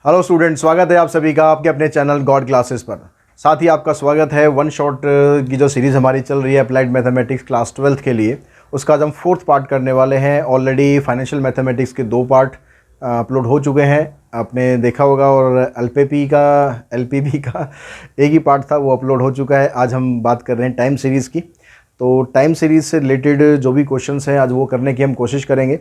Hello student, स्वागत है आप सभी का आपके अपने चैनल गॉड क्लासेस पर। साथ ही आपका स्वागत है वन शॉट की जो सीरीज़ हमारी चल रही है अप्लाइड मैथमेटिक्स क्लास 12th के लिए, उसका आज हम 4th पार्ट करने वाले हैं। ऑलरेडी फाइनेंशियल मैथमेटिक्स के 2 पार्ट अपलोड हो चुके हैं, आपने देखा होगा। और एलपीबी का एक ही पार्ट था, वो अपलोड हो चुका है। आज हम बात कर रहे हैं टाइम सीरीज़ की। तो टाइम सीरीज़ से रिलेटेड जो भी क्वेश्चंस हैं आज वो करने की हम कोशिश करेंगे।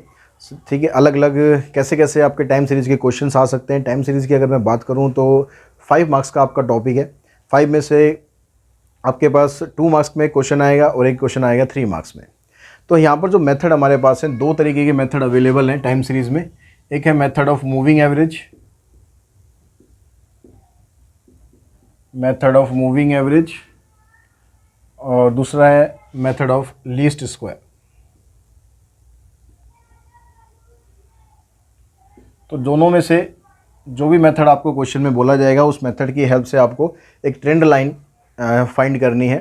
ठीक है, अलग अलग कैसे कैसे आपके टाइम सीरीज़ के क्वेश्चंस आ सकते हैं। टाइम सीरीज़ की अगर मैं बात करूं तो 5 मार्क्स का आपका टॉपिक है। 5 में से आपके पास 2 मार्क्स में क्वेश्चन आएगा और एक क्वेश्चन आएगा 3 मार्क्स में। तो यहाँ पर जो मेथड हमारे पास हैं, 2 तरीके के मेथड अवेलेबल हैं टाइम सीरीज़ में। एक है मेथड ऑफ मूविंग एवरेज, और दूसरा है मेथड ऑफ लीस्ट स्क्वायर। तो दोनों में से जो भी मेथड आपको क्वेश्चन में बोला जाएगा, उस मेथड की हेल्प से आपको एक ट्रेंड लाइन फाइंड करनी है।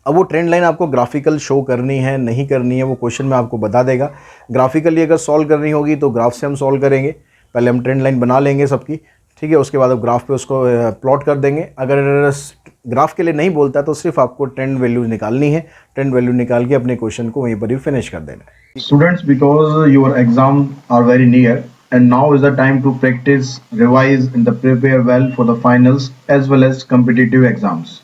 अब वो ट्रेंड लाइन आपको ग्राफिकल शो करनी है नहीं करनी है, वो क्वेश्चन में आपको बता देगा। ग्राफिकली अगर सॉल्व करनी होगी तो ग्राफ से हम सॉल्व करेंगे। पहले हम ट्रेंड लाइन बना लेंगे सबकी, ठीक है। उसके बाद अब ग्राफ पे उसको प्लॉट कर देंगे। अगर ग्राफ के लिए नहीं बोलता तो सिर्फ आपको ट्रेंड वैल्यूज निकालनी है। ट्रेंड वैल्यू निकाल के अपने क्वेश्चन को वहीं पर ही फिनिश कर देना है। Students, because your exams are very near and now is the time to practice, revise and prepare well for the finals as well as competitive exams.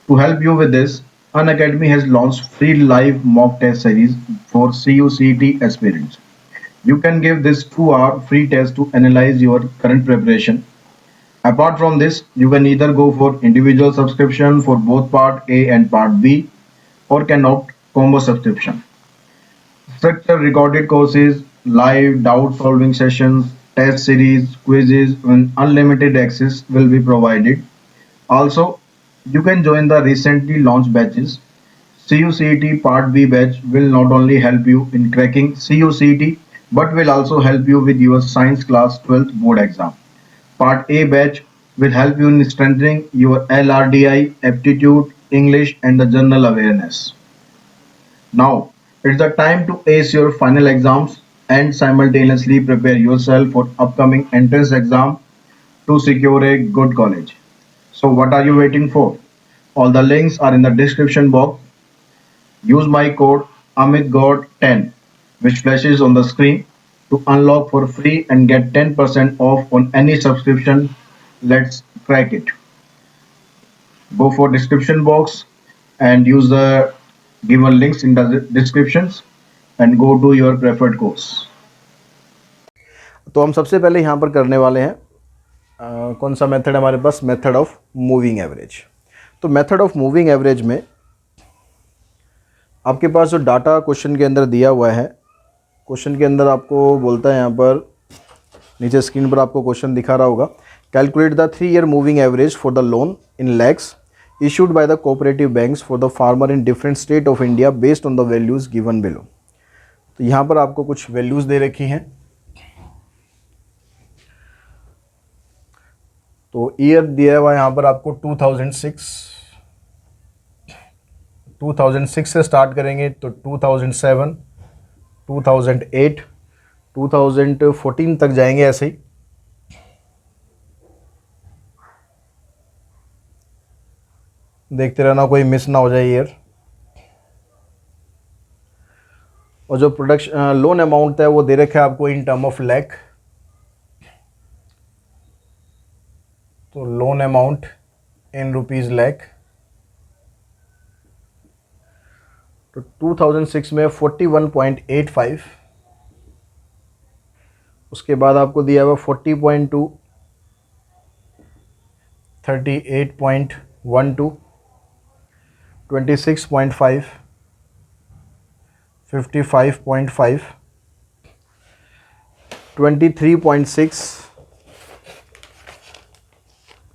To help you with this, Unacademy has launched free live mock test series for CUCT aspirants. You can give this 2-hour free test to analyze your current preparation. Apart from this, you can either go for individual subscription for both part A and part B, or can opt combo subscription. Structured recorded courses, live doubt solving sessions, test series, quizzes, and unlimited access will be provided. Also, you can join the recently launched batches. CUCT Part B batch will not only help you in cracking CUCT but will also help you with your science class 12th board exam. Part A batch will help you in strengthening your LRDI, aptitude, English, and the general awareness. Now, it's the time to ace your final exams and simultaneously prepare yourself for upcoming entrance exam to secure a good college. So what are you waiting for? All the links are in the description box. Use my code AmitGod10 which flashes on the screen to unlock for free and get 10% off on any subscription. Let's crack it. Go for description box and use the given links in the descriptions and go to your preferred course. तो हम सबसे पहले यहाँ पर करने वाले हैं कौन सा मेथड हमारे पास, मेथड ऑफ मूविंग एवरेज। तो मेथड ऑफ मूविंग एवरेज में आपके पास जो डाटा क्वेश्चन के अंदर दिया हुआ है, क्वेश्चन के अंदर आपको बोलता है, यहाँ पर नीचे स्क्रीन पर आपको क्वेश्चन दिखा रहा होगा, calculate the 3-year moving average for the loan in lakhs issued by the cooperative banks for the farmer in different state of India based on the values given below। तो यहाँ पर आपको कुछ वैल्यूज़ दे रखी हैं। तो ईयर दिया हुआ यहाँ पर आपको 2006 से स्टार्ट करेंगे तो 2007, 2008, 2014 तक जाएंगे ऐसे ही। देखते रहना, कोई मिस ना हो जाए ईयर। और जो प्रोडक्शन लोन अमाउंट है वो दे रखा है आपको इन टर्म ऑफ लैख। तो loan amount in rupees lakh. तो 2006 में 41.85, उसके बाद आपको दिया हुआ 40.2, 38.12, 26.5, 55.5, 23.6,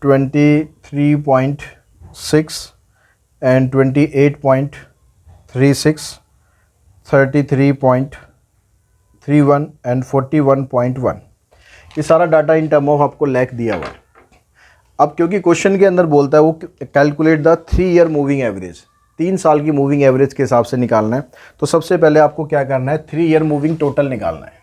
23.6 and 28.36, 33.31 and 41.1। ये सारा डाटा इन टर्म ऑफ आपको लैख दिया हुआ है। अब क्योंकि क्वेश्चन के अंदर बोलता है वो calculate the 3-year moving average, 3 साल की मूविंग एवरेज के हिसाब से निकालना है। तो सबसे पहले आपको क्या करना है, 3-year मूविंग टोटल निकालना है।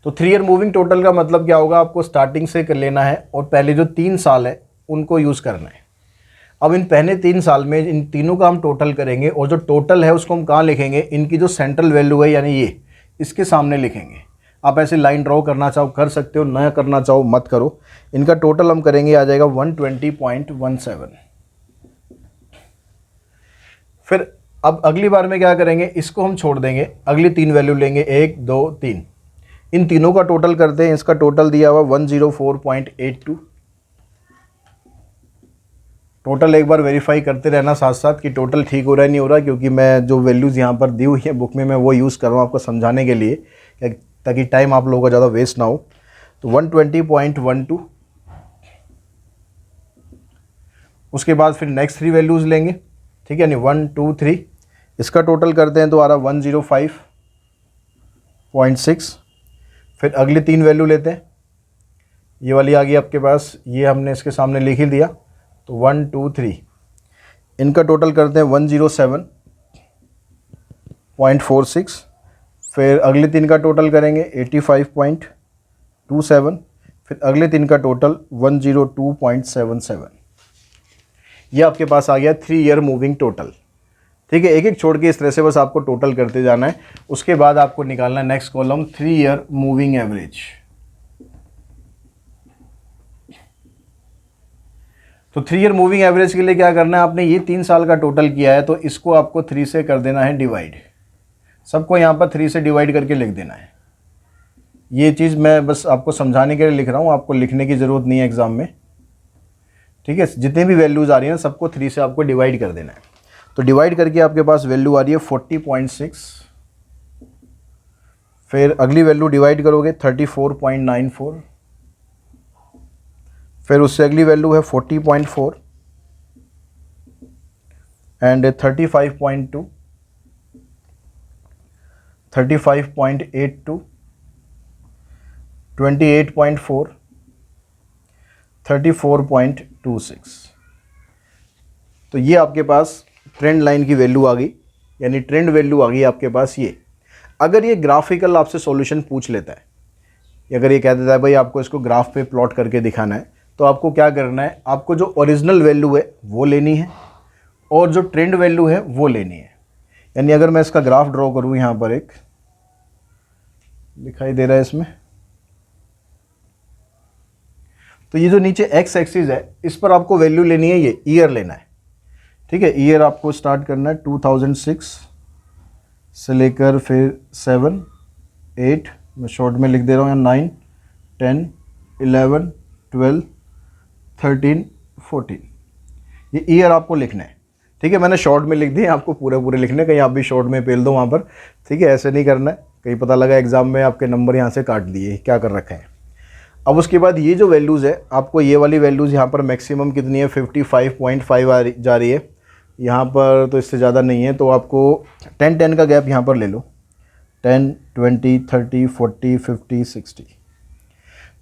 तो 3 ईयर मूविंग टोटल का मतलब क्या होगा, आपको स्टार्टिंग से कर लेना है और पहले जो 3 साल है उनको यूज़ करना है। अब इन पहले 3 साल में इन तीनों का हम टोटल करेंगे और जो टोटल है उसको हम कहाँ लिखेंगे, इनकी जो सेंट्रल वैल्यू है यानी ये इसके सामने लिखेंगे। आप ऐसे लाइन ड्रॉ करना चाहो कर सकते हो, न करना चाहो मत करो। इनका टोटल हम करेंगे, आ जाएगा 120.17। फिर अब अगली बार में क्या करेंगे, इसको हम छोड़ देंगे, अगली 3 वैल्यू लेंगे, 1 2 3। इन तीनों का टोटल करते हैं। इसका टोटल दिया हुआ 104.82। टोटल एक बार वेरीफाई करते रहना साथ साथ कि टोटल ठीक हो रहा है नहीं हो रहा, क्योंकि मैं जो वैल्यूज़ यहाँ पर दी हुई है बुक में मैं वो यूज़ कर रहा हूँ आपको समझाने के लिए, ताकि टाइम आप लोगों का ज़्यादा वेस्ट ना हो। तो 120.12। उसके बाद फिर नेक्स्ट 3 वैल्यूज़ लेंगे, ठीक है, नहीं 1 2 3। इसका टोटल करते हैं तो आ रहा 105.6। फिर अगली 3 वैल्यू लेते हैं, ये वाली आ गई आपके पास, ये हमने इसके सामने लिख ही दिया। तो 1 2 3 इनका टोटल करते हैं 107.46। फिर अगले 3 का टोटल करेंगे 85.27। फिर अगले 3 का टोटल 102.77। ये आपके पास आ गया 3 ईयर मूविंग टोटल। ठीक है, एक एक छोड़ के इस तरह से बस आपको टोटल करते जाना है। उसके बाद आपको निकालना है next column 3 year moving average. तो 3 ईयर मूविंग एवरेज के लिए क्या करना है, आपने ये 3 साल का टोटल किया है तो इसको आपको 3 से कर देना है डिवाइड। सबको यहाँ पर 3 से डिवाइड करके लिख देना है। ये चीज़ मैं बस आपको समझाने के लिए लिख रहा हूँ, आपको लिखने की ज़रूरत नहीं है एग्ज़ाम में। ठीक है, जितने भी वैल्यूज़ आ रही हैं सबको 3 से आपको डिवाइड कर देना है। तो डिवाइड करके आपके पास वैल्यू आ रही है 40.6। फिर अगली वैल्यू डिवाइड करोगे 34.94। फिर उससे अगली वैल्यू है 40.4 एंड 35.2, 35.82, 28.4, 34.26। तो ये आपके पास ट्रेंड लाइन की वैल्यू आ गई, यानी ट्रेंड वैल्यू आ गई आपके पास ये। अगर ये ग्राफिकल आपसे सॉल्यूशन पूछ लेता है, अगर ये कह देता है भाई आपको इसको ग्राफ पे प्लॉट करके दिखाना है, तो आपको क्या करना है, आपको जो ओरिजिनल वैल्यू है वो लेनी है और जो ट्रेंड वैल्यू है वो लेनी है। यानी अगर मैं इसका ग्राफ ड्रॉ करूँ, यहाँ पर एक दिखाई दे रहा है इसमें, तो ये जो नीचे एक्स एक्सिस है इस पर आपको वैल्यू लेनी है, ये ईयर लेना है। ठीक है, ईयर आपको स्टार्ट करना है 2006 से लेकर फिर 7 8, मैं शॉर्ट में लिख दे रहा हूँ, 9 10 11 12 13 14, ये ईयर आपको लिखना है। ठीक है, मैंने शॉर्ट में लिख दिए, आपको पूरे लिखने, कहीं आप भी शॉर्ट में पेल दो वहाँ पर। ठीक है, ऐसे नहीं करना है, कहीं पता लगा एग्जाम में आपके नंबर यहाँ से काट दिए, क्या कर रखा है। अब उसके बाद ये जो वैल्यूज़ है, आपको ये वाली वैल्यूज़ यहाँ पर मैक्सिमम कितनी है 55.5 जा रही है, यहाँ पर तो इससे ज़्यादा नहीं है, तो आपको 10 का गैप यहाँ पर ले लो, 10 20 30 40 50 60।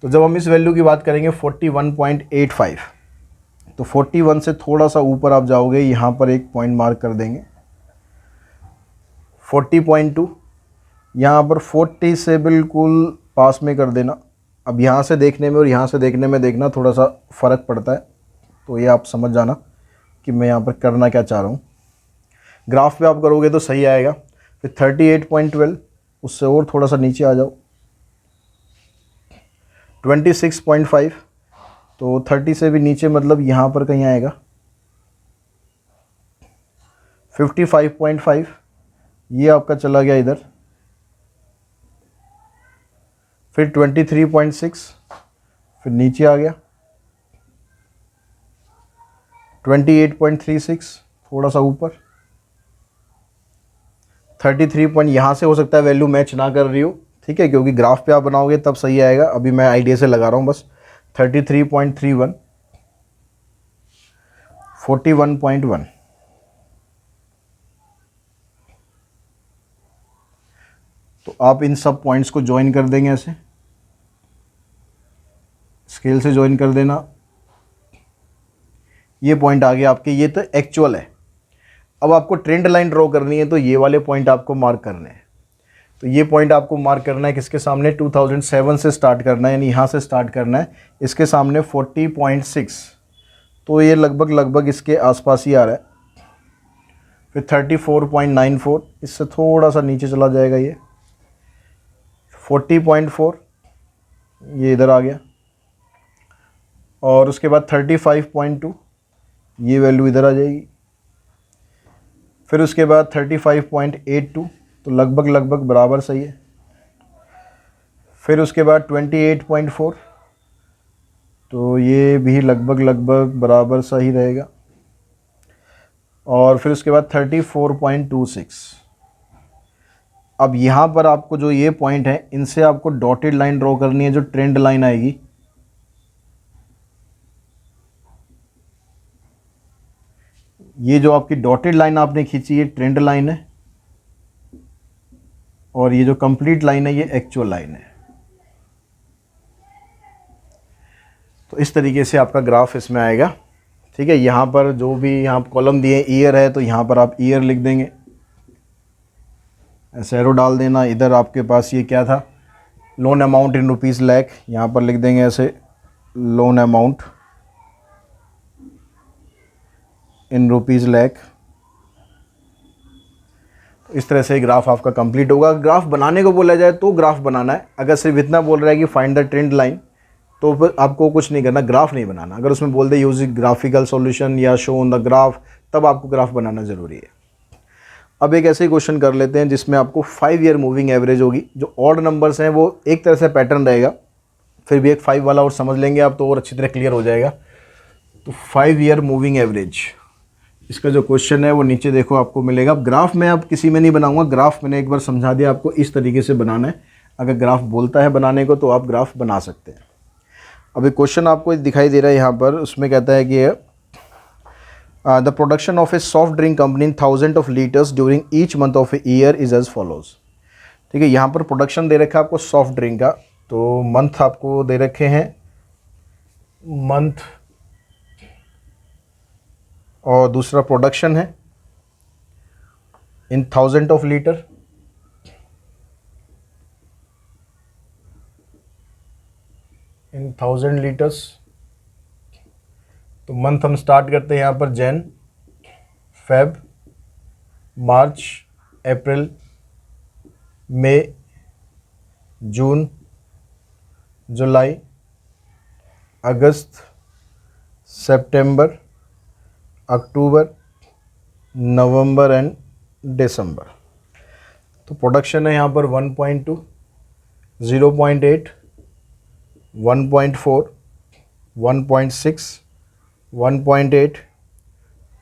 तो जब हम इस वैल्यू की बात करेंगे 41.85, तो 41 से थोड़ा सा ऊपर आप जाओगे, यहाँ पर एक पॉइंट मार्क कर देंगे 40.2, यहाँ पर 40 से बिल्कुल पास में कर देना। अब यहाँ से देखने में और यहाँ से देखने में देखना थोड़ा सा फ़र्क पड़ता है, तो ये आप समझ जाना कि मैं यहाँ पर करना क्या चाह रहा हूँ। ग्राफ पे आप करोगे तो सही आएगा। फिर 38.12, उससे और थोड़ा सा नीचे आ जाओ, 26.5, तो 30 से भी नीचे मतलब यहाँ पर कहीं आएगा 55.5, ये आपका चला गया इधर। फिर 23.6, फिर नीचे आ गया 28.36, थोड़ा सा ऊपर 33 पॉइंट, यहाँ से हो सकता है वैल्यू मैच ना कर रही हो। ठीक है, क्योंकि ग्राफ पे आप बनाओगे तब सही आएगा, अभी मैं आइडिया से लगा रहा हूँ बस। 33.31, 41.1, तो आप इन सब पॉइंट्स को ज्वाइन कर देंगे, ऐसे स्केल से ज्वाइन कर देना। ये पॉइंट आ गया आपके, ये तो एक्चुअल है। अब आपको ट्रेंड लाइन ड्रॉ करनी है, तो ये वाले पॉइंट आपको मार्क करने हैं। तो ये पॉइंट आपको मार्क करना है किसके सामने, 2007 से स्टार्ट करना है, यानी यहाँ से स्टार्ट करना है, इसके सामने 40.6, तो ये लगभग इसके आसपास ही आ रहा है। फिर 34.94, इससे थोड़ा सा नीचे चला जाएगा ये, 40.4 ये इधर आ गया, और उसके बाद 35.2 ये वैल्यू इधर आ जाएगी। फिर उसके बाद 35.82, तो लगभग बराबर सही है। फिर उसके बाद 28.4, तो ये भी लगभग बराबर सही रहेगा। और फिर उसके बाद 34.26। अब यहाँ पर आपको जो ये पॉइंट है, इनसे आपको डॉटेड लाइन ड्रॉ करनी है, जो ट्रेंड लाइन आएगी। ये जो आपकी डॉटेड लाइन आपने खींची है ट्रेंड लाइन है, और ये जो कंप्लीट लाइन है ये एक्चुअल लाइन है। तो इस तरीके से आपका ग्राफ इसमें आएगा, ठीक है। यहाँ पर जो भी यहाँ कॉलम दिए ईयर है, तो यहाँ पर आप ईयर लिख देंगे, ऐसे एरो डाल देना। इधर आपके पास ये क्या था, loan amount in rupees lakh, यहाँ पर लिख देंगे ऐसे loan amount in rupees lakh. इस तरह से ग्राफ आपका कंप्लीट होगा। ग्राफ बनाने को बोला जाए तो ग्राफ बनाना है, अगर सिर्फ इतना बोल रहा है कि फाइंड द ट्रेंड लाइन, तो फिर आपको कुछ नहीं करना, ग्राफ नहीं बनाना। अगर उसमें बोल दे यूज ग्राफिकल सॉल्यूशन या शो ऑन द ग्राफ, तब आपको ग्राफ बनाना ज़रूरी है। अब एक ऐसे क्वेश्चन कर लेते हैं जिसमें आपको 5 ईयर मूविंग एवरेज होगी। जो ऑड नंबर्स हैं वो एक तरह से पैटर्न रहेगा, फिर भी एक 5 वाला और समझ लेंगे आप तो और अच्छी तरह क्लियर हो जाएगा। तो 5 ईयर मूविंग एवरेज, इसका जो क्वेश्चन है वो नीचे देखो आपको मिलेगा। ग्राफ में आप किसी में नहीं बनाऊंगा, ग्राफ मैंने एक बार समझा दिया आपको, इस तरीके से बनाना है। अगर ग्राफ बोलता है बनाने को तो आप ग्राफ बना सकते हैं। अब एक क्वेश्चन आपको दिखाई दे रहा है यहाँ पर, उसमें कहता है कि the production of a soft drink company in 1000 of litres during each month of a year is as follows. ठीक है, यहाँ पर प्रोडक्शन दे रखा है आपको सॉफ्ट ड्रिंक का, तो मंथ आपको दे रखे हैं मंथ, और दूसरा प्रोडक्शन है in 1000 of litre. In 1000 litres, तो मंथ हम स्टार्ट करते हैं यहाँ पर Jan, Feb, March, April, May, June, July, August, September, October, November and December. तो प्रोडक्शन है यहाँ पर 1.2, 0.8, 1.4, 1.6, 1.8,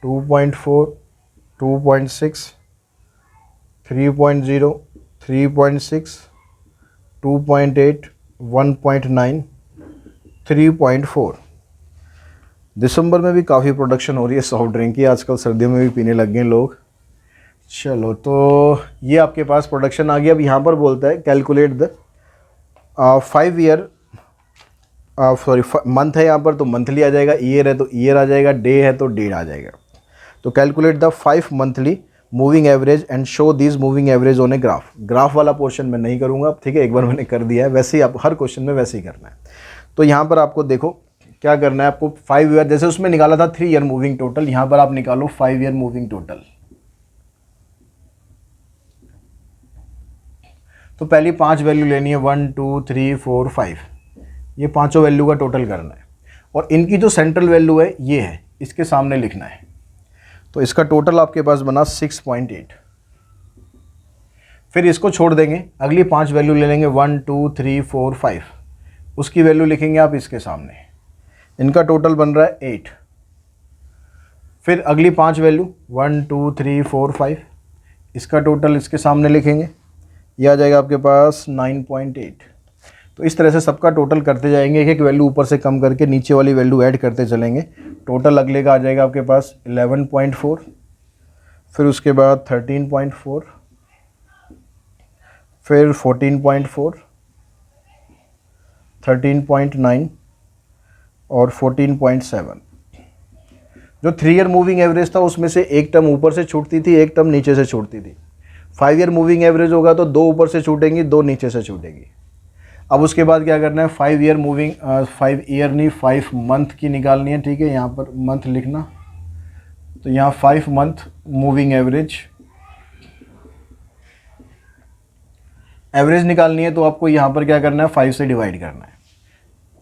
2.4, 2.6, 3.0, 3.6, 2.8, 1.9, 3.4। दिसंबर में भी काफ़ी प्रोडक्शन हो रही है सॉफ्ट ड्रिंक की, आजकल सर्दियों में भी पीने लग गए लोग। चलो, तो ये आपके पास प्रोडक्शन आ गया। अब यहाँ पर बोलता है calculate the 5 year, sorry month है यहाँ पर तो मंथली आ जाएगा, ईयर है तो ईयर आ जाएगा, डे है तो डेट आ जाएगा। तो calculate the 5 monthly moving average and show these moving average on a graph. Graph वाला पोर्शन मैं नहीं करूँगा, ठीक है, एक बार मैंने कर दिया है, वैसे ही आप हर क्वेश्चन में वैसे ही करना है। तो यहाँ पर आपको देखो क्या करना है, आपको 5 ईयर, जैसे उसमें निकाला था 3 ईयर मूविंग टोटल, यहाँ पर आप निकालो 5 ईयर मूविंग टोटल। तो पहली 5 वैल्यू लेनी है, 1 2 3 4 5, ये पांचों वैल्यू का टोटल करना है, और इनकी जो सेंट्रल वैल्यू है ये है, इसके सामने लिखना है। तो इसका टोटल आपके पास बना 6.8। फिर इसको छोड़ देंगे, अगली 5 वैल्यू ले लेंगे, 1 2 3 4 5, उसकी वैल्यू लिखेंगे आप इसके सामने, इनका टोटल बन रहा है 8। फिर अगली 5 वैल्यू 1 2 3 4 5, इसका टोटल इसके सामने लिखेंगे, यह आ जाएगा आपके पास 9.8। तो इस तरह से सबका टोटल करते जाएंगे, एक एक वैल्यू ऊपर से कम करके नीचे वाली वैल्यू ऐड करते चलेंगे। टोटल अगले का आ जाएगा आपके पास 11.4, फिर उसके बाद 13.4, फिर 14.4, 13.9 और 14.7। जो 3 ईयर मूविंग एवरेज था उसमें से एक टर्म ऊपर से छूटती थी, एक टर्म नीचे से छूटती थी। 5 ईयर मूविंग एवरेज होगा तो 2 ऊपर से छूटेंगी, 2 नीचे से छूटेगी। अब उसके बाद क्या करना है, 5 ईयर मूविंग 5 ईयर नहीं 5 मंथ की निकालनी है। ठीक है, यहाँ पर मंथ लिखना, तो यहाँ 5 मंथ मूविंग एवरेज निकालनी है। तो आपको यहाँ पर क्या करना है, 5 से डिवाइड करना है।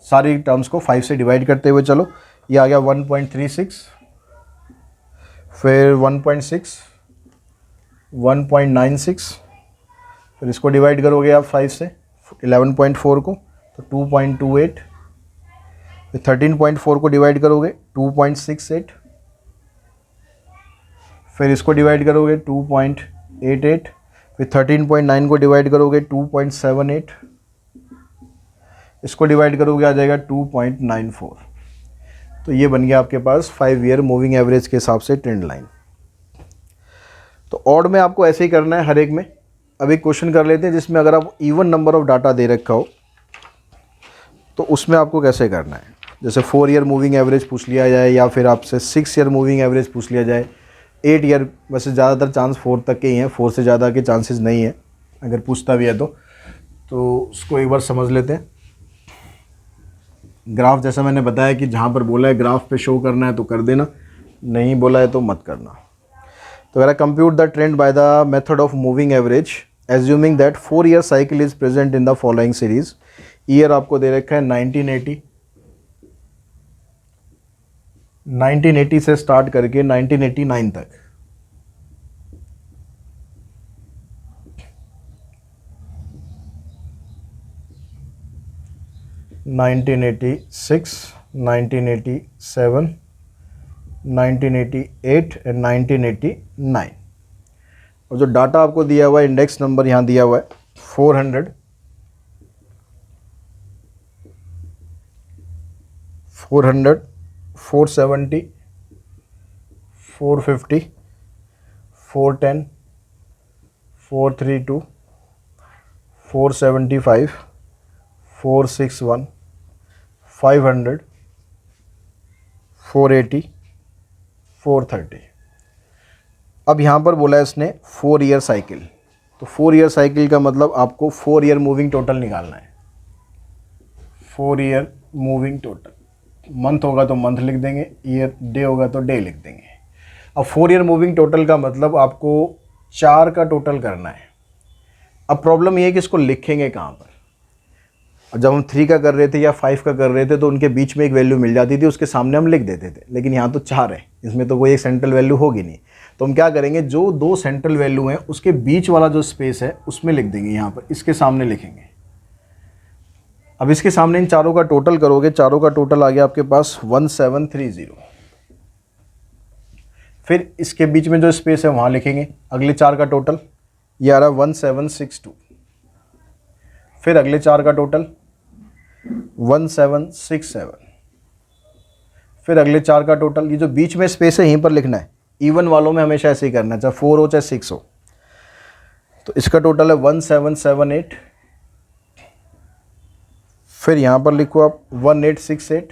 सारी टर्म्स को 5 से डिवाइड करते हुए चलो, ये आ गया 1.36, फिर 1.6, 1.96, फिर इसको डिवाइड करोगे आप 5 से 11.4 को तो 2.28, फिर 13.4 को डिवाइड करोगे 2.68, फिर इसको डिवाइड करोगे 2.88, फिर 13.9 को डिवाइड करोगे 2.78, इसको डिवाइड करोगे आ जाएगा 2.94। तो ये बन गया आपके पास 5 ईयर मूविंग एवरेज के हिसाब से ट्रेंड लाइन। तो ऑड में आपको ऐसे ही करना है हर एक में। अब एक क्वेश्चन कर लेते हैं जिसमें अगर आप इवन नंबर ऑफ डाटा दे रखा हो तो उसमें आपको कैसे करना है। जैसे 4 ईयर मूविंग एवरेज पूछ लिया जाए, या फिर आपसे 6 ईयर मूविंग एवरेज पूछ लिया जाए, 8 ईयर, वैसे ज़्यादातर चांस 4 तक के ही हैं, 4 से ज़्यादा के चांसेस नहीं है अगर पूछता भी है तो उसको एक बार समझ लेते हैं। ग्राफ जैसा मैंने बताया कि जहाँ पर बोला है ग्राफ पे शो करना है तो कर देना, नहीं बोला है तो मत करना। तो अगर compute the trend by the method of moving average assuming that 4 year cycle is present in the following series. Year आपको दे रखा है 1980, 1980 से स्टार्ट करके 1989 तक। Nineteen 1987, 1988 and 1989। और जो डाटा आपको दिया हुआ है, इंडेक्स नंबर यहाँ दिया हुआ है 400, 400, 470, 450, 410, 432, 475, 461, 500, 480, 430। अब यहाँ पर बोला है इसने 4 ईयर साइकिल, तो 4 ईयर साइकिल का मतलब आपको 4 ईयर मूविंग टोटल निकालना है। 4 ईयर मूविंग टोटल, मंथ होगा तो मंथ लिख देंगे, ईयर डे होगा तो डे लिख देंगे। अब 4 ईयर मूविंग टोटल का मतलब आपको 4 का टोटल करना है। अब प्रॉब्लम ये है कि इसको लिखेंगे कहाँ पर। जब हम 3 का कर रहे थे या 5 का कर रहे थे तो उनके बीच में एक वैल्यू मिल जाती थी, उसके सामने हम लिख देते थे, लेकिन यहाँ तो 4 है, इसमें तो कोई एक सेंट्रल वैल्यू होगी नहीं। तो हम क्या करेंगे, जो 2 सेंट्रल वैल्यू हैं उसके बीच वाला जो स्पेस है उसमें लिख देंगे, यहाँ पर इसके सामने लिखेंगे। अब इसके सामने इन चारों का टोटल करोगे, चारों का टोटल आ गया आपके पास 1730। फिर इसके बीच में जो स्पेस है वहाँ लिखेंगे अगले 4 का टोटल, ये आ रहा 1762। फिर अगले 4 का टोटल 1767। फिर अगले 4 का टोटल, ये जो बीच में स्पेस है यहीं पर लिखना है। इवन वालों में हमेशा ऐसे ही करना है, चाहे 4 हो चाहे 6 हो। तो इसका टोटल है 1778। फिर यहाँ पर लिखो आप 1868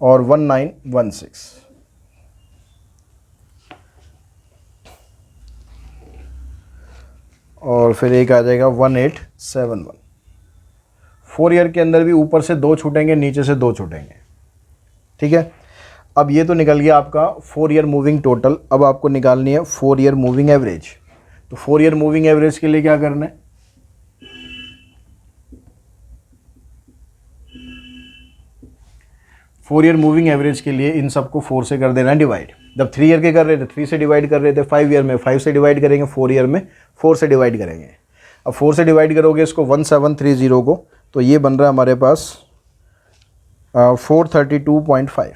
और 1916। और फिर एक आ जाएगा 1871। 4 ईयर के अंदर भी ऊपर से 2 छूटेंगे, नीचे से 2 छूटेंगे। ठीक है, अब ये तो निकल गया आपका 4 ईयर मूविंग टोटल। अब आपको निकालनी है 4 ईयर मूविंग एवरेज। तो 4 ईयर मूविंग एवरेज के लिए क्या करना है, फोर ईयर मूविंग एवरेज के लिए इन सबको 4 से कर देना है डिवाइड। जब 3 ईयर के कर रहे थे 3 से डिवाइड कर रहे थे, 5 ईयर में 5 से डिवाइड करेंगे, 4 ईयर में 4 से डिवाइड करेंगे। अब 4 से डिवाइड करोगे इसको 1730 को, तो ये बन रहा है हमारे पास 432.5।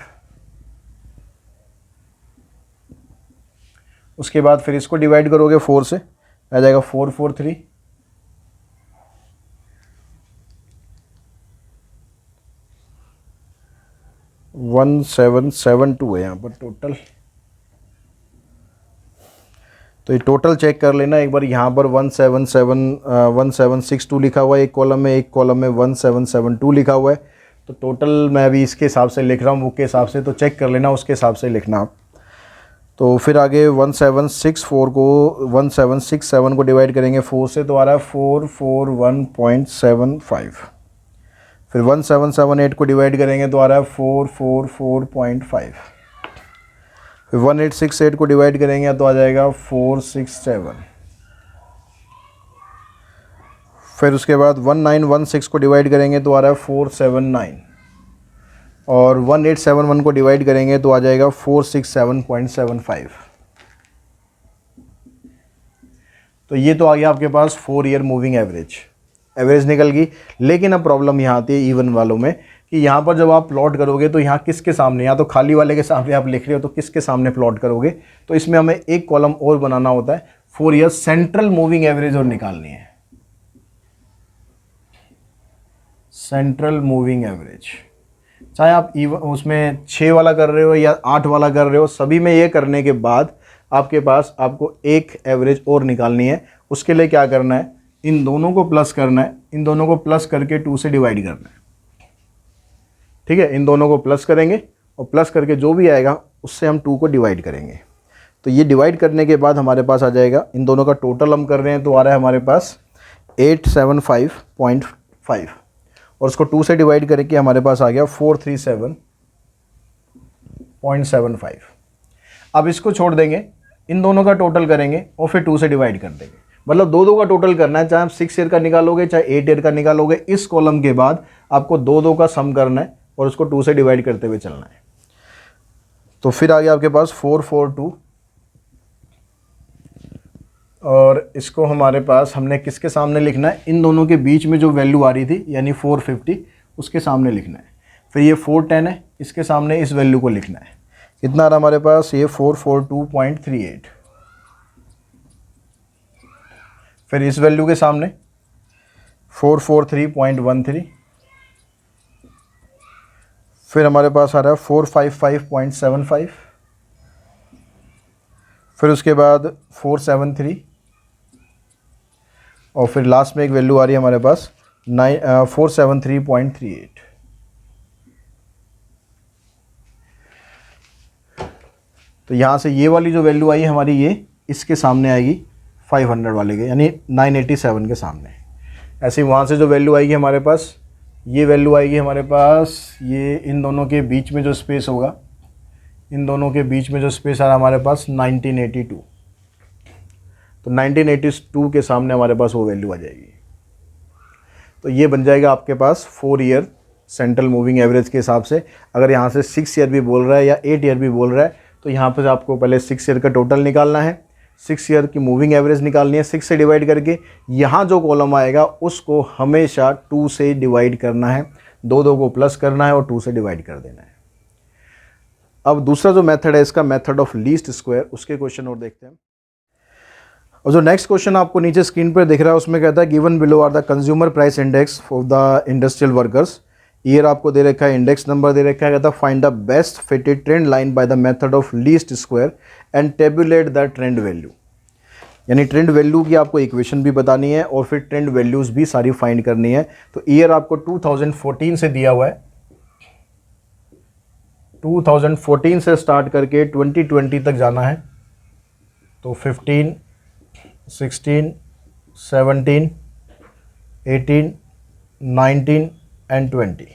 उसके बाद फिर इसको डिवाइड करोगे 4 से, आ जाएगा 443। 1772 है यहाँ पर टोटल। तो ये टोटल चेक कर लेना एक बार। यहाँ पर 1762 लिखा हुआ है एक कॉलम में, एक कॉलम में 1772 लिखा हुआ है। तो टोटल मैं अभी इसके हिसाब से लिख रहा हूँ बुक के हिसाब से, तो चेक कर लेना, उसके हिसाब से लिखना आप। तो फिर आगे 1767 को डिवाइड करेंगे 4 से तो आ रहा है 441.75। फिर 1778 को डिवाइड करेंगे तो आ रहा है 444.5। फिर 1868 को डिवाइड करेंगे तो आ जाएगा 467। फिर उसके बाद 1916 को डिवाइड करेंगे तो आ रहा है 479 और 1871 को डिवाइड करेंगे तो आ जाएगा 467.75। तो ये तो आ गया आपके पास 4 ईयर मूविंग एवरेज निकल गई। लेकिन अब प्रॉब्लम यहाँ आती है इवन वालों में कि यहाँ पर जब आप प्लॉट करोगे तो यहाँ किसके सामने, या तो खाली वाले के सामने आप लिख रहे हो तो किसके सामने प्लॉट करोगे। तो इसमें हमें एक कॉलम और बनाना होता है 4 ईयर सेंट्रल मूविंग एवरेज और निकालनी है, सेंट्रल मूविंग एवरेज। चाहे आप उसमें 6 वाला कर रहे हो या 8 वाला कर रहे हो, सभी में ये करने के बाद आपके पास आपको एक एवरेज और निकालनी है। उसके लिए क्या करना है, इन दोनों को प्लस करना है, इन दोनों को प्लस करके 2 से डिवाइड करना है। ठीक है, इन दोनों को प्लस करेंगे और प्लस करके जो भी आएगा उससे हम 2 को डिवाइड करेंगे। तो ये डिवाइड करने के बाद हमारे पास आ जाएगा, इन दोनों का टोटल हम कर रहे हैं तो आ रहा है हमारे पास 875.5 और उसको 2 से डिवाइड करके हमारे पास आ गया 437.75। अब इसको छोड़ देंगे, इन दोनों का टोटल करेंगे और फिर 2 से डिवाइड कर देंगे। मतलब दो का टोटल करना है, चाहे आप 6 ईयर का निकालोगे चाहे 8 ईयर का निकालोगे। इस कॉलम के बाद आपको दो का सम करना है और उसको 2 से डिवाइड करते हुए चलना है। तो फिर आ गया आपके पास 442 और इसको हमारे पास हमने किसके सामने लिखना है, इन दोनों के बीच में जो वैल्यू आ रही थी यानी 450 उसके सामने लिखना है। फिर ये 410 है, इसके सामने इस वैल्यू को लिखना है। कितना आ रहा हमारे पास, ये 442.38। फिर इस वैल्यू के सामने 443.13। फिर हमारे पास आ रहा है 455.75। फिर उसके बाद 473 और फिर लास्ट में एक वैल्यू आ रही है हमारे पास 473.38। तो यहाँ से ये वाली जो वैल्यू आई है हमारी, ये इसके सामने आएगी 500 वाले के यानी 987 के सामने। ऐसे ही वहाँ से जो वैल्यू आएगी हमारे पास, ये वैल्यू आएगी हमारे पास, ये इन दोनों के बीच में जो स्पेस होगा, इन दोनों के बीच में जो स्पेस आ रहा है हमारे पास 1982। तो 1982 के सामने हमारे पास वो वैल्यू आ जाएगी। तो ये बन जाएगा आपके पास 4 ईयर सेंट्रल मूविंग एवरेज के हिसाब से। अगर यहाँ से 6 ईयर भी बोल रहा है या 8 ईयर भी बोल रहा है तो यहाँ पर आपको पहले 6 ईयर का टोटल निकालना है, 6 ईयर की मूविंग एवरेज निकालनी है, 6 से डिवाइड करके यहाँ जो कॉलम आएगा उसको हमेशा 2 से डिवाइड करना है, दो को प्लस करना है और 2 से डिवाइड कर देना है। अब दूसरा जो मेथड है इसका मेथड ऑफ लीस्ट स्क्वायर, उसके क्वेश्चन और देखते हैं। और जो नेक्स्ट क्वेश्चन आपको नीचे स्क्रीन पर दिख रहा है उसमें कहता है given below are the consumer price index for the industrial workers. Year आपको दे रखा है, इंडेक्स नंबर दे रखा है, कहता है find the best fitted trend line by the method of least square and tablet the trend value. यानी trend value की आपको इक्वेशन भी बतानी है और फिर ट्रेंड वैल्यूज़ भी सारी फाइंड करनी है। तो ईयर आपको 2014 से दिया हुआ है, 2014 से स्टार्ट करके 2020 तक जाना है। तो 15, 16, 17, 18, 19 एंड 20।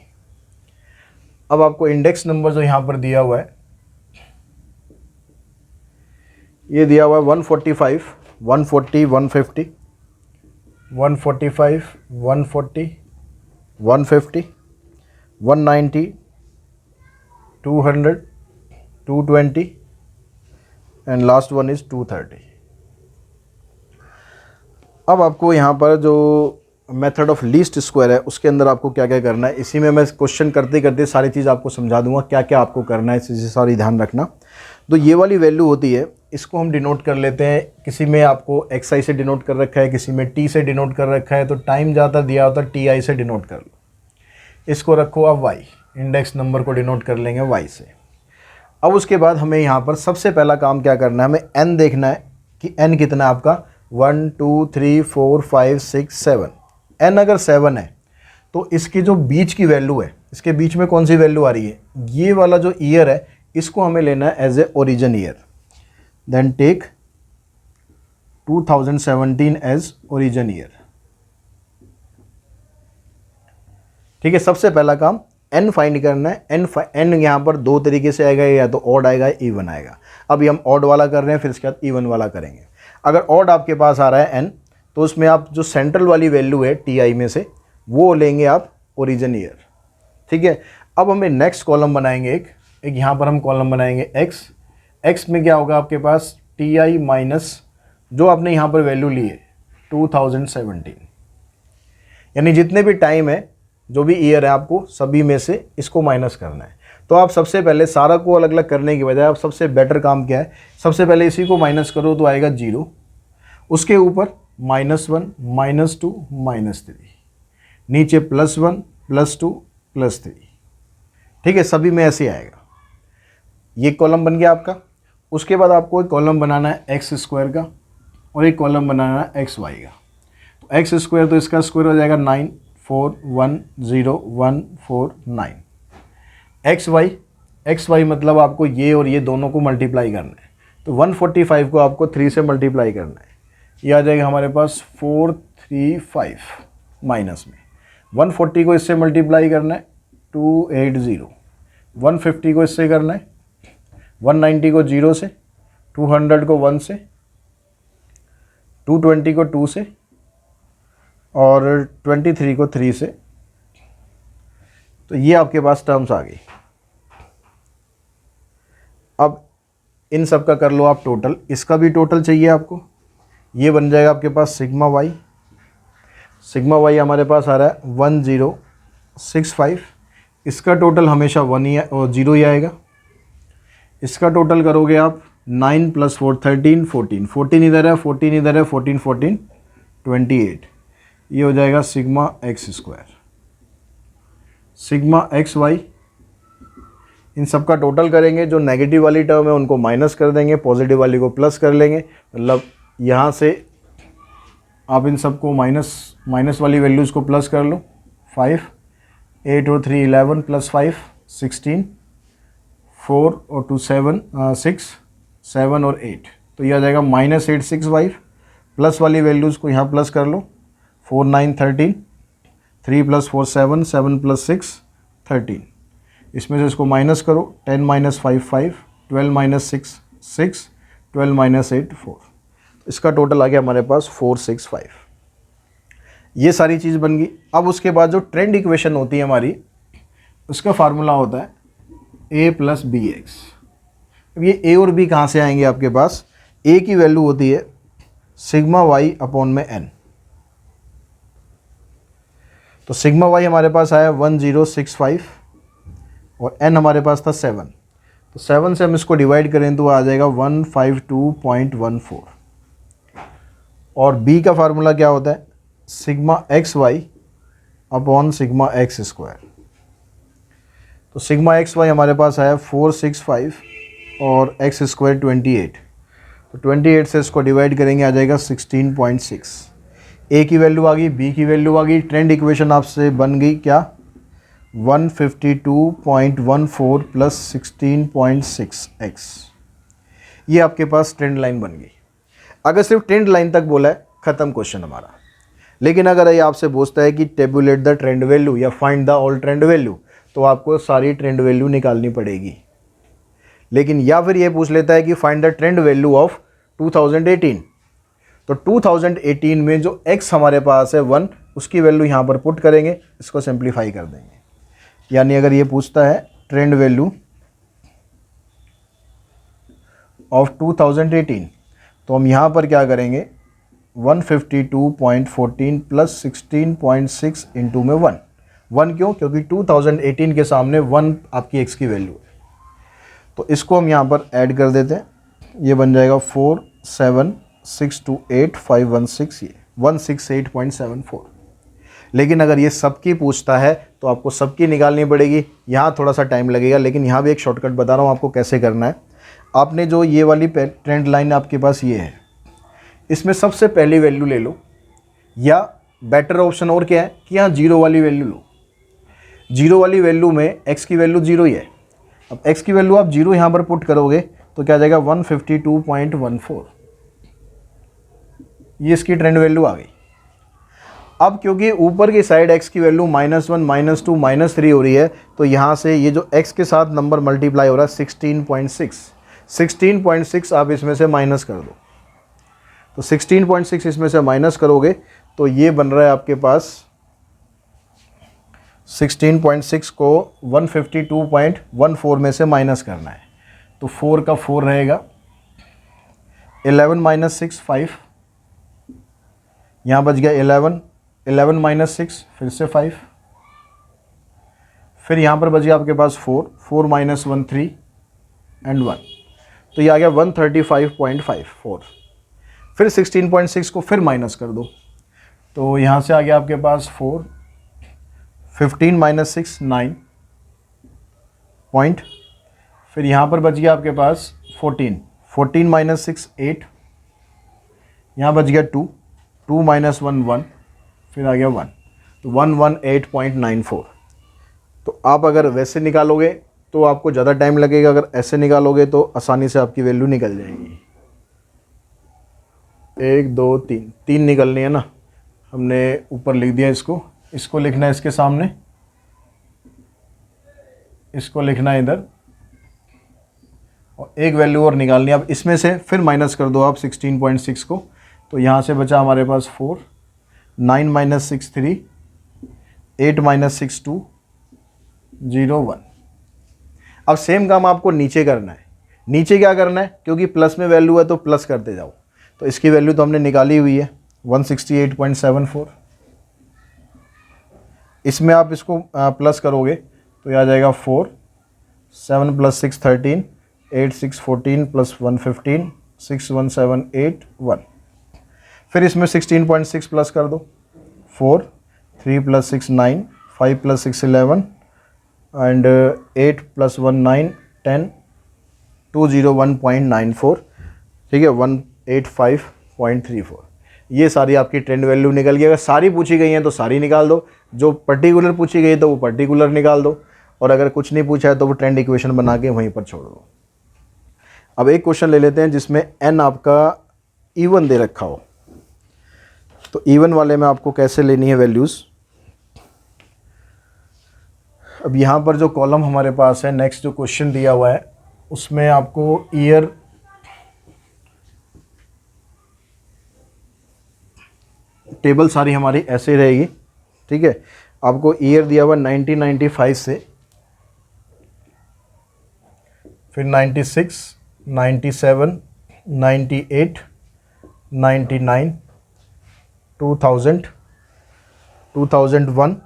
अब आपको इंडेक्स नंबर जो यहाँ पर दिया हुआ है, ये दिया हुआ है 145, 140, 150, 145, 140, 150, 190, 200, 220 एंड लास्ट वन इज़ 230। अब आपको यहाँ पर जो मेथड ऑफ लीस्ट स्क्वायर है उसके अंदर आपको क्या क्या करना है, इसी में मैं क्वेश्चन करते करते सारी चीज़ आपको समझा दूंगा क्या क्या आपको करना है, इसी सारी ध्यान रखना। तो ये वाली वैल्यू होती है, इसको हम डिनोट कर लेते हैं, किसी में आपको XI से डिनोट कर रखा है, किसी में T से डिनोट कर रखा है। तो टाइम ज़्यादा दिया होता है TI से डिनोट कर लो, इसको रखो आप Y, इंडेक्स नंबर को डिनोट कर लेंगे Y से। अब उसके बाद हमें यहाँ पर सबसे पहला काम क्या करना है, हमें N देखना है कि N कितना है आपका, 1 2 3 4 5 6 7। N अगर 7 है तो इसकी जो बीच की वैल्यू है, इसके बीच में कौन सी वैल्यू आ रही है, ये वाला जो ईयर है इसको हमें लेना है as a origin year. Then take 2017 as origin year. ठीक है, सबसे पहला काम n फाइंड करना है। n यहाँ पर दो तरीके से आएगा, या तो ऑड आएगा या इवन आएगा। अभी हम ऑड वाला कर रहे हैं, फिर इसके बाद इवन वाला करेंगे। अगर ऑड आपके पास आ रहा है n, तो उसमें आप जो सेंट्रल वाली वैल्यू है ti में से, वो लेंगे आप ओरिजिन ईयर। ठीक है, अब हमें नेक्स्ट कॉलम बनाएंगे एक यहाँ पर हम कॉलम बनाएंगे x में क्या होगा आपके पास ti माइनस जो आपने यहाँ पर वैल्यू ली है 2017, यानी जितने भी टाइम है, जो भी ईयर है, आपको सभी में से इसको माइनस करना है। तो आप सबसे पहले सारा को अलग अलग करने की बजाय आप सबसे बेटर काम क्या है, सबसे पहले इसी को माइनस करो तो आएगा 0, उसके ऊपर -1 -2 -3, नीचे +1 +2 +3। ठीक है, सभी में ऐसे आएगा। ये कॉलम बन गया आपका। उसके बाद आपको एक कॉलम बनाना है x² का और एक कॉलम बनाना है xy का। तो x² तो इसका स्क्वायर हो जाएगा 9 4 1 0 1 4 9। xy मतलब आपको ये और ये दोनों को मल्टीप्लाई करना है। तो 145 को आपको 3 से मल्टीप्लाई करना है। ये आ जाएगा हमारे पास 435 माइनस में 140 को इससे मल्टीप्लाई करना है 280, 150 को इससे करना है 190 को 0 से, 200 को 1 से, 220 को 2 से और 23 को 3 से। तो ये आपके पास टर्म्स आ गई। अब इन सब का कर लो आप टोटल, इसका भी टोटल चाहिए आपको। ये बन जाएगा आपके पास सिग्मा वाई हमारे पास आ रहा है 1065। इसका टोटल हमेशा 1 ही और 0 ही आएगा। इसका टोटल करोगे आप 9 + 4 13 14 इधर है, 14 इधर है, 14 14 28। ये हो जाएगा सिग्मा x²। सिग्मा xy, इन सब का टोटल करेंगे। जो नेगेटिव वाली टर्म है उनको माइनस कर देंगे, पॉजिटिव वाली को प्लस कर लेंगे। मतलब यहाँ से आप इन सबको माइनस वाली वैल्यूज़ को प्लस कर लो। 5 8 और 3 11 + 5 16 4 और 2 7 6 7 और 8। तो ये आ जाएगा -865। प्लस वाली वैल्यूज़ को यहाँ प्लस कर लो। 4 9 13 3 + 4 7 7 + 6 13। इसमें से इसको माइनस करो। 10 - 5 5 12 - 6 6 12 - 8 4। इसका टोटल आ गया हमारे पास 465। ये सारी चीज़ बन गई। अब उसके बाद जो ट्रेंड इक्वेशन होती है हमारी, उसका फार्मूला होता है a + bx। अब ये a और b कहाँ से आएंगे आपके पास? a की वैल्यू होती है सिग्मा y अपॉन में n। तो सिग्मा y हमारे पास आया 1065 और n हमारे पास था 7। तो 7 से हम इसको डिवाइड करें तो आ जाएगा 152.14। और b का फार्मूला क्या होता है? Sigma xy upon sigma x²। तो सिग्मा xy हमारे पास आया 465 और x² 28। तो 28 से इसको डिवाइड करेंगे, आ जाएगा 16.6। a की वैल्यू आ गई, b की वैल्यू आ गई। ट्रेंड इक्वेशन आपसे बन गई क्या? 152.14 + 16.6x। ये आपके पास ट्रेंड लाइन बन गई। अगर सिर्फ ट्रेंड लाइन तक बोला है, ख़त्म क्वेश्चन हमारा। लेकिन अगर ये आपसे पूछता है कि टेबुलेट द ट्रेंड वैल्यू या find the all trend value, तो आपको सारी ट्रेंड वैल्यू निकालनी पड़ेगी। लेकिन या फिर ये पूछ लेता है कि find the trend value of 2018, तो 2018 में जो x हमारे पास है 1, उसकी वैल्यू यहाँ पर पुट करेंगे, इसको सिंप्लीफाई कर देंगे। यानी अगर ये पूछता है ट्रेंड वैल्यू ऑफ 2018, तो हम यहाँ पर क्या करेंगे? 152.14 + 16.6 इंटू में 1 क्यों? क्योंकि 2018 के सामने 1 आपकी x की वैल्यू है। तो इसको हम यहाँ पर ऐड कर देते हैं। ये बन जाएगा 47628 ये 168.74। लेकिन अगर ये सबकी पूछता है तो आपको सबकी निकालनी पड़ेगी। यहाँ थोड़ा सा टाइम लगेगा, लेकिन यहाँ भी एक शॉर्टकट बता रहा हूँ आपको कैसे करना है। आपने जो ये वाली ट्रेंड लाइन आपके पास ये है, इसमें सबसे पहली वैल्यू ले लो, या बेटर ऑप्शन और क्या है कि यहाँ 0 वाली वैल्यू लो। 0 वाली वैल्यू में x की वैल्यू 0 ही है। अब x की वैल्यू आप 0 यहाँ पर पुट करोगे तो क्या आ जाएगा 152.14, ये इसकी ट्रेंड वैल्यू आ गई। अब क्योंकि ऊपर की साइड x की वैल्यू -1, -2, -3 हो रही है, तो यहाँ से ये जो x के साथ नंबर मल्टीप्लाई हो रहा है 16.6 आप इसमें से माइनस कर दो। तो 16.6 इसमें से माइनस करोगे तो ये बन रहा है आपके पास 16.6 को 152.14 में से माइनस करना है, तो 4 का 4 रहेगा, 11 - 6 5, यहाँ बच गया 11, 11 - 6 फिर से 5, फिर यहाँ पर बच गया आपके पास 4, 4 - 1 3 एंड 1, तो ये आ गया 135.54। फिर 16.6 को फिर माइनस कर दो, तो यहाँ से आ गया आपके पास 4, 15 - 6 9 पॉइंट, फिर यहाँ पर बच गया आपके पास 14, 14 - 6 8, यहाँ बच गया 2, 2 - 1 1, फिर आ गया 1, तो 118.94। तो आप अगर वैसे निकालोगे तो आपको ज़्यादा टाइम लगेगा, अगर ऐसे निकालोगे तो आसानी से आपकी वैल्यू निकल जाएगी। 1 2 3 3 निकलनी है ना, हमने ऊपर लिख दिया, इसको लिखना है इसके सामने, इसको लिखना है इधर, और एक वैल्यू और निकालनी है। अब इसमें से फिर माइनस कर दो आप 16.6 को, तो यहाँ से बचा हमारे पास 4, 9 - 6 3, 8 - 6 2, 0 1। अब सेम काम आपको नीचे करना है। नीचे क्या करना है, क्योंकि प्लस में वैल्यू है तो प्लस करते जाओ, तो इसकी वैल्यू तो हमने निकाली हुई है 168.74। इसमें आप इसको प्लस करोगे तो ये आ जाएगा 4, 7 + 6 13, 8 6 14 + 1 15, 6 1 7 8 1। फिर इसमें 16.6 प्लस कर दो, 4, 3 + 6 9, 5 + 6 11 एंड 8 + 1 9 10, 201.94, ठीक है, 185.34। ये सारी आपकी ट्रेंड वैल्यू निकल गई। अगर सारी पूछी गई हैं तो सारी निकाल दो, जो पर्टिकुलर पूछी गई है तो वो पर्टिकुलर निकाल दो, और अगर कुछ नहीं पूछा है तो वो ट्रेंड इक्वेशन बना के वहीं पर छोड़ दो। अब एक क्वेश्चन ले लेते हैं जिसमें n आपका इवन दे रखा हो, तो इवन वाले में आपको कैसे लेनी है वैल्यूज़। अब यहाँ पर जो कॉलम हमारे पास है, नेक्स्ट जो क्वेश्चन दिया हुआ है उसमें आपको ईयर टेबल सारी हमारी ऐसे रहेगी, ठीक है। आपको ईयर दिया हुआ 1995 से, फिर 96, 97, 98, 99, 2000, 2001,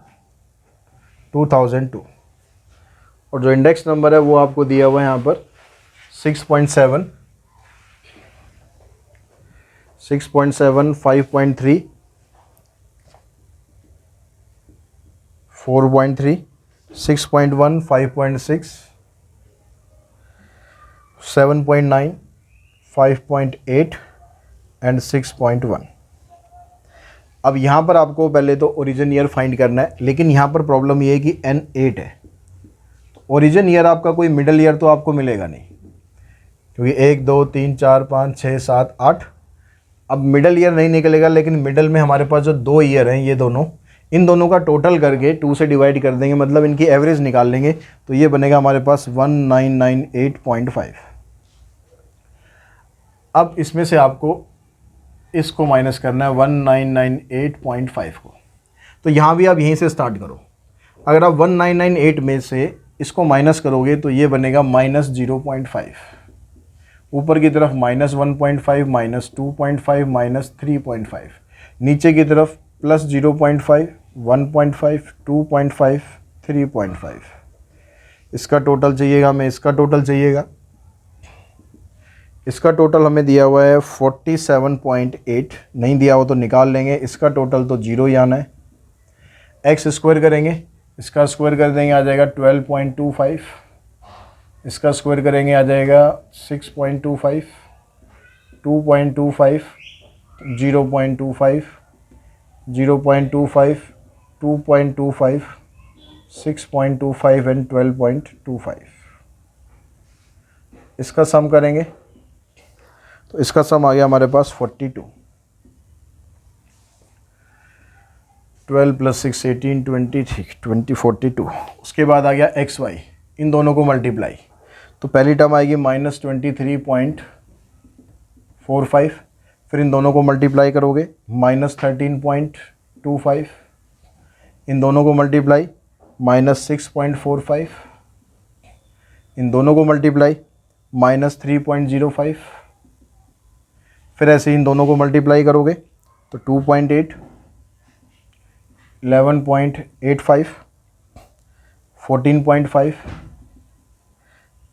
2002, और जो इंडेक्स नंबर है वो आपको दिया हुआ है यहाँ पर 6.7, 6.7, 5.3, 4.3, 6.1, 5.6, 7.9, 5.8 एंड 6.1। अब यहाँ पर आपको पहले तो ओरिजिन ईयर फाइंड करना है, लेकिन यहाँ पर प्रॉब्लम ये है कि n 8 है, तो ओरिजिन ईयर आपका कोई मिडल ईयर तो आपको मिलेगा नहीं, क्योंकि 1 2 3 4 5 6 7 8, अब मिडल ईयर नहीं निकलेगा, लेकिन मिडल में हमारे पास जो 2 ईयर हैं, ये दोनों, इन दोनों का टोटल करके 2 से डिवाइड कर देंगे, मतलब इनकी एवरेज निकाल लेंगे, तो ये बनेगा हमारे पास 1998.5। अब इसमें से आपको इसको माइनस करना है 1998.5 को, तो यहाँ भी आप यहीं से स्टार्ट करो। अगर आप 1998 में से इसको माइनस करोगे तो ये बनेगा -0.5, ऊपर की तरफ -1.5, -2.5, -3.5, नीचे की तरफ +0.5, 1.5, 2.5, 3.5। इसका टोटल चाहिएगा हमें, इसका टोटल चाहिएगा, इसका टोटल हमें दिया हुआ है 47.8, नहीं दिया हो तो निकाल लेंगे, इसका टोटल तो 0 ही आना है। एक्स स्क्वायर करेंगे, इसका स्क्वायर कर देंगे, आ जाएगा 12.25, इसका स्क्वायर करेंगे आ जाएगा 6.25, 2.25, 0.25, 0.25, 2.25, 6.25 एंड 12.25। इसका सम करेंगे तो इसका सम आ गया हमारे पास 42। 12 + 6 18 20 42। उसके बाद आ गया एक्स वाई, इन दोनों को मल्टीप्लाई, तो पहली टर्म आएगी -23.45, फिर इन दोनों को मल्टीप्लाई करोगे -13.25, इन दोनों को मल्टीप्लाई -6.45, इन दोनों को मल्टीप्लाई -3.05, फिर ऐसे इन दोनों को मल्टीप्लाई करोगे तो 2.8, 11.85, 14.5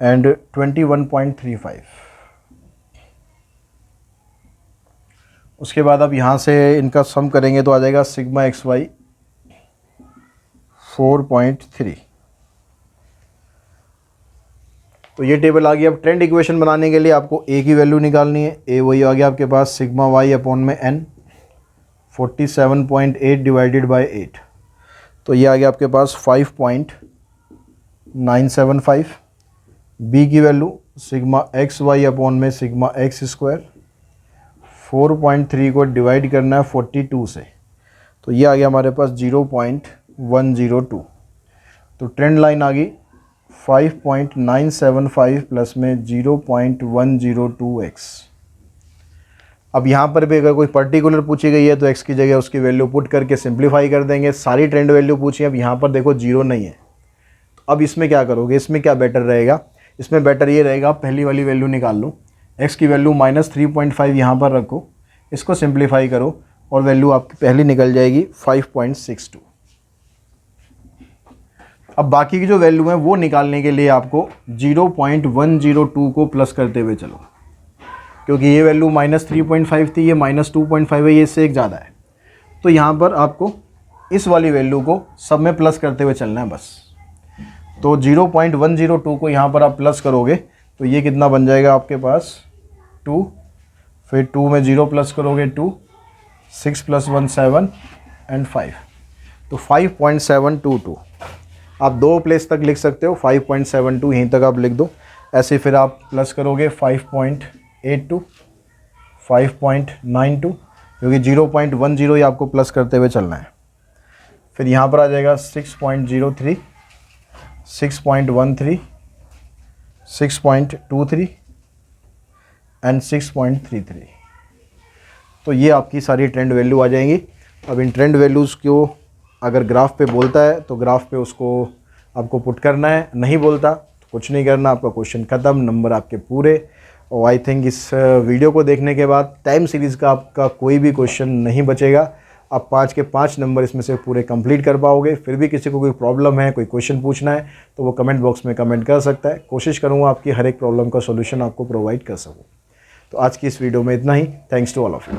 एंड 21.35। उसके बाद अब यहाँ से इनका सम करेंगे तो आ जाएगा सिग्मा एक्स वाई 4.3। तो ये टेबल आ गया। अब ट्रेंड इक्वेशन बनाने के लिए आपको ए की वैल्यू निकालनी है। ए वही आ गया आपके पास सिग्मा वाई अपॉन में एन 47.8 डिवाइडेड बाय 8, तो ये आ गया आपके पास 5.975। बी की value sigma X Y upon में सिग्मा एक्स स्क्वायर, 4.3 को डिवाइड करना है 42 से, तो ये आ गया हमारे पास 0.102। तो ट्रेंड लाइन आ गई 5.975 प्लस में 0.102x। अब यहाँ पर भी अगर कोई पर्टिकुलर पूछी गई है तो x की जगह उसकी वैल्यू पुट करके सिंप्लीफाई कर देंगे। सारी ट्रेंड वैल्यू पूछी, अब यहाँ पर देखो 0 नहीं है, तो अब इसमें क्या करोगे, इसमें क्या बेटर रहेगा, इसमें बेटर ये रहेगा पहली वाली वैल्यू निकाल लो, x की वैल्यू -3.5 यहाँ पर रखो, इसको सिंप्लीफाई करो और वैल्यू आपकी पहली निकल जाएगी 5.62। अब बाकी की जो वैल्यू है वो निकालने के लिए आपको 0.102 को प्लस करते हुए चलो, क्योंकि ये वैल्यू -3.5 थी, ये -2.5 है, ये इससे एक ज़्यादा है, तो यहाँ पर आपको इस वाली वैल्यू को सब में प्लस करते हुए चलना है बस। तो 0.102 को यहाँ पर आप प्लस करोगे तो ये कितना बन जाएगा आपके पास 2, फिर 2 में 0 प्लस करोगे 2, 6 + 1 7 एंड 5, तो 5.722। आप दो प्लेस तक लिख सकते हो, 5.72 यहीं तक आप लिख दो। ऐसे फिर आप प्लस करोगे 5.82, 5.92, क्योंकि 0.10 ही आपको प्लस करते हुए चलना है। फिर यहाँ पर आ जाएगा 6.03, 6.13, 6.23 एंड 6.33। तो ये आपकी सारी ट्रेंड वैल्यू आ जाएंगी। अब इन ट्रेंड वैल्यूज़ को अगर ग्राफ पे बोलता है तो ग्राफ पे उसको आपको पुट करना है, नहीं बोलता तो कुछ नहीं करना, आपका क्वेश्चन ख़त्म, नंबर आपके पूरे। और आई थिंक इस वीडियो को देखने के बाद टाइम सीरीज़ का आपका कोई भी क्वेश्चन नहीं बचेगा, आप 5 के 5 नंबर इसमें से पूरे कंप्लीट कर पाओगे। फिर भी किसी को कोई प्रॉब्लम है, कोई क्वेश्चन पूछना है तो वो कमेंट बॉक्स में कमेंट कर सकता है। कोशिश करूँगा आपकी हर एक प्रॉब्लम का सोल्यूशन आपको प्रोवाइड कर सकूँ। तो आज की इस वीडियो में इतना ही। Thanks to all of you.